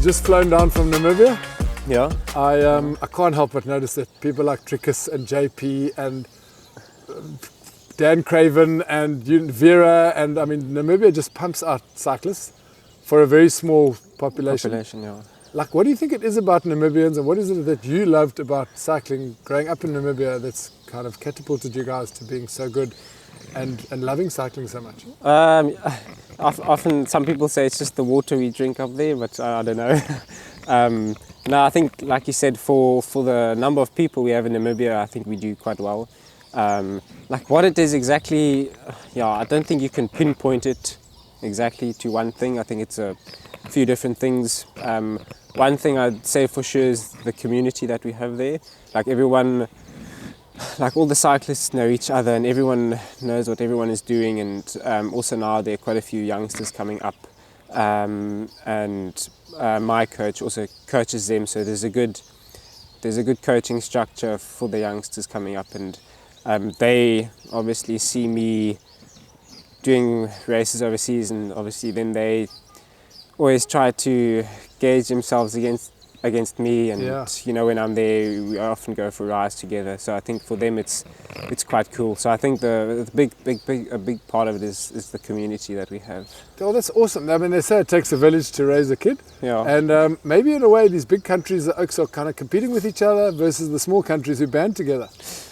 just flown down from Namibia. Yeah. I can't help but notice that people like Trickus and JP and Dan Craven and Vera, and I mean Namibia just pumps out cyclists for a very small population. Yeah. Like, what do you think it is about Namibians, and what is it that you loved about cycling growing up in Namibia that's kind of catapulted you guys to being so good and loving cycling so much? Often some people say it's just the water we drink up there, but I don't know. No, I think, like you said, for the number of people we have in Namibia, I think we do quite well. Like what it is exactly, I don't think you can pinpoint it exactly to one thing. I think it's a few different things. One thing I'd say for sure is the community that we have there. Like everyone, like all the cyclists know each other and everyone knows what everyone is doing, and also now there are quite a few youngsters coming up, and my coach also coaches them, so there's a good coaching structure for the youngsters coming up, and they obviously see me doing races overseas, and obviously then they always try to gauge themselves against me, and when I'm there we often go for rides together, so I think for them it's quite cool. So I think the big part of it is the community that we have. Oh, that's awesome. I mean, they say it takes a village to raise a kid, and maybe in a way these big countries, the Oaks, are kind of competing with each other versus the small countries who band together.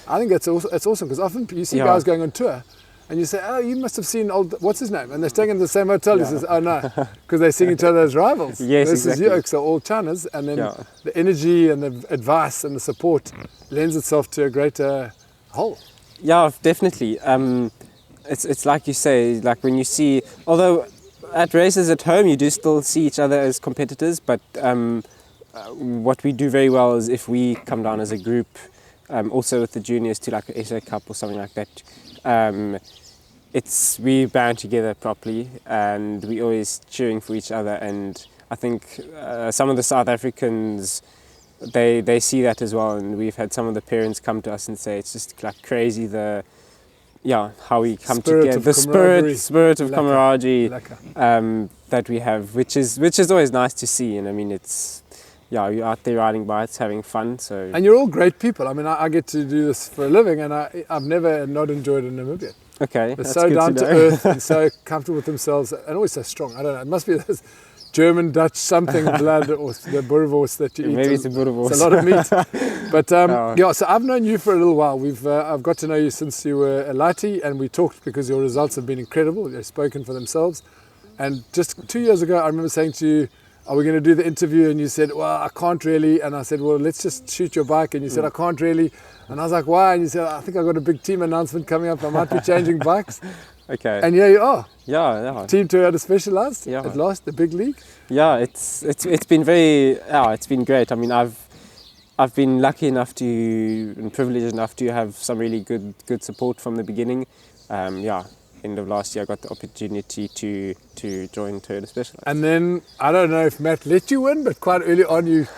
I think it's awesome, because often you see guys going on tour and you say, oh, you must have seen what's his name? And they're staying in the same hotel. He says, oh no, because they see each other as rivals. Yes, versus exactly. you Oaks are all Chinas, and then the energy and the advice and the support lends itself to a greater whole. Yeah, definitely. It's like you say, like when you see, although at races at home you do still see each other as competitors, but what we do very well is if we come down as a group, also with the juniors to like an SA Cup or something like that, we band together properly and we always cheering for each other, and I think some of the South Africans, they see that as well, and we've had some of the parents come to us and say it's just like crazy how we come together, the spirit of camaraderie that we have, which is always nice to see. And I mean, it's you're out there riding bikes, having fun. So, and you're all great people. I mean, I get to do this for a living, and I've never not enjoyed a Namibian. Okay, they're so down to earth and so comfortable with themselves, and always so strong. I don't know. It must be this German, Dutch, something blood, or the boerewors that you eat. Maybe it's a boerewors. It's a lot of meat. But so I've known you for a little while. I've got to know you since you were a lightie, and we talked because your results have been incredible. They've spoken for themselves. And just 2 years ago, I remember saying to you, are we going to do the interview? And you said, well, I can't really. And I said, well, let's just shoot your bike. And you said, I can't really. And I was like, why? And you said, I think I've got a big team announcement coming up. I might be changing bikes. Okay. And here you are. Yeah. Team Toyota Specialized at last, the big league. Yeah, it's been it's been great. I mean, I've been lucky enough and privileged enough to have some really good support from the beginning. End of last year I got the opportunity to join Toyota Specialized. And then, I don't know if Matt let you win, but quite early on you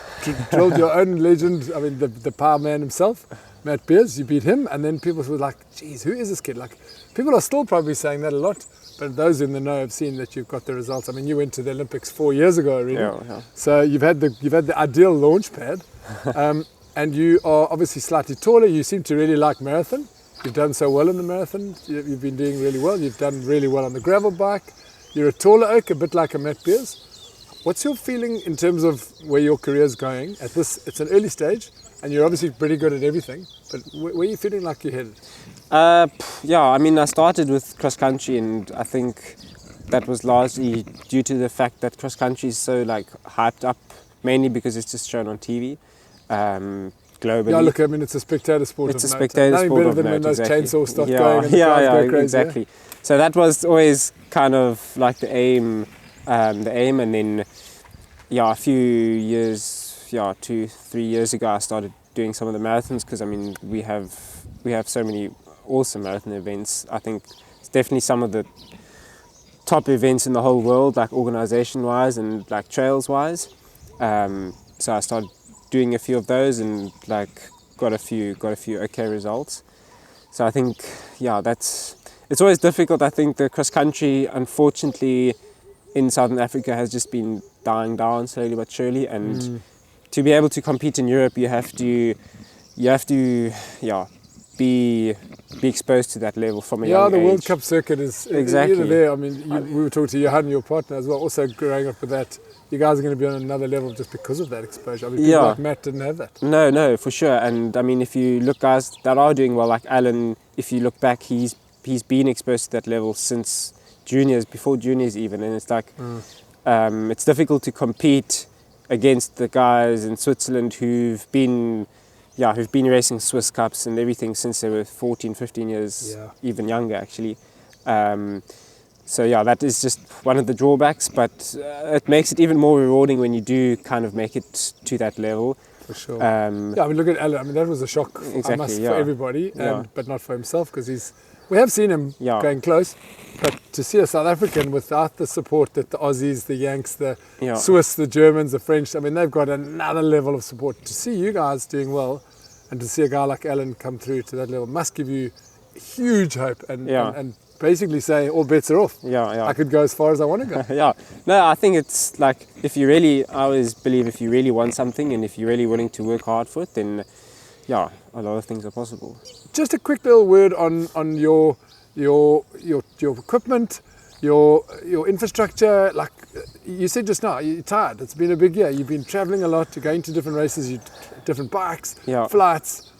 drilled your own legend, I mean the power man himself, Matt Beers, you beat him, and then people were like, geez, who is this kid? Like, people are still probably saying that a lot, but those in the know have seen that you've got the results. I mean, you went to the Olympics 4 years ago already, so you've had the ideal launch pad, and you are obviously slightly taller. You seem to really like marathon. You've done so well in the marathon. You've been doing really well. You've done really well on the gravel bike. You're a taller oak, a bit like a Matt Beers. What's your feeling in terms of where your career's going at this? It's an early stage, and you're obviously pretty good at everything. But where are you feeling like you're headed? I mean, I started with cross country, and I think that was largely due to the fact that cross country is so like hyped up, mainly because it's just shown on TV. Globally. Yeah, look, I mean, it's a spectator sport. It's a spectator sport of note. Nothing better than when those chainsaw stuff going and the crowds go crazy. Exactly. So that was always kind of like the aim, and then a few years, 2-3 years ago, I started doing some of the marathons, because I mean we have so many awesome marathon events. I think it's definitely some of the top events in the whole world, like organisation wise and like trails wise. So I started doing a few of those and like got a few okay results. So I think it's always difficult. I think the cross country, unfortunately, in Southern Africa has just been dying down slowly but surely. And to be able to compete in Europe, you have to be exposed to that level from a young age. Yeah, the World Cup circuit is Exactly there. I mean, we were talking to Johan, your partner as well, also growing up with that. You guys are going to be on another level just because of that exposure. I mean, people like Matt didn't have that. No, for sure. And I mean, if you look guys that are doing well, like Alan, if you look back, he's been exposed to that level since juniors, before juniors even, and it's like it's difficult to compete against the guys in Switzerland who've been racing Swiss Cups and everything since they were 14, 15 years, even younger actually. So yeah, that is just one of the drawbacks, but it makes it even more rewarding when you do kind of make it to that level. For sure. I mean, look at Alan. I mean, that was a shock, Exactly, for everybody, but not for himself, because we have seen him going close, but to see a South African without the support that the Aussies, the Yanks, the Swiss, the Germans, the French, I mean, they've got another level of support. To see you guys doing well and to see a guy like Alan come through to that level must give you huge hope and basically say all bets are off. I could go as far as I want to go. No, I think it's like I always believe if you really want something and if you're really willing to work hard for it, then a lot of things are possible. Just a quick little word on your equipment, your infrastructure. Like you said just now, you're tired. It's been a big year. You've been traveling a lot. You're going to different races, different bikes, flights.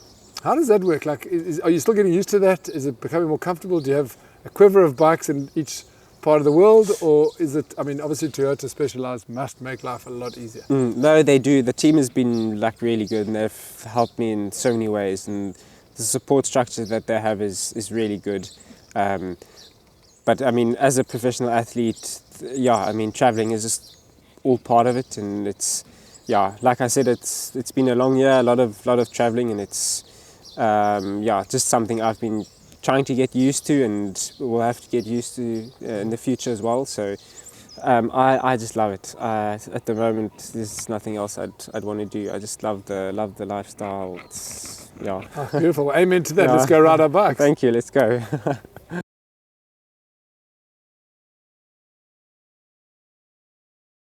How does that work? Like, are you still getting used to that? Is it becoming more comfortable? Do you have a quiver of bikes in each part of the world, or is it? I mean, obviously Toyota Specialized must make life a lot easier. No, they do. The team has been like really good, and they've helped me in so many ways. And the support structure that they have is really good. But I mean, as a professional athlete, I mean, traveling is just all part of it, and it's like I said, it's been a long year, a lot of traveling, and it's just something I've been trying to get used to, and will have to get used to in the future as well. So I just love it. At the moment, there's nothing else I'd want to do. I just love the lifestyle. It's, beautiful. Amen to that. Let's go ride our bikes. Thank you. Let's go.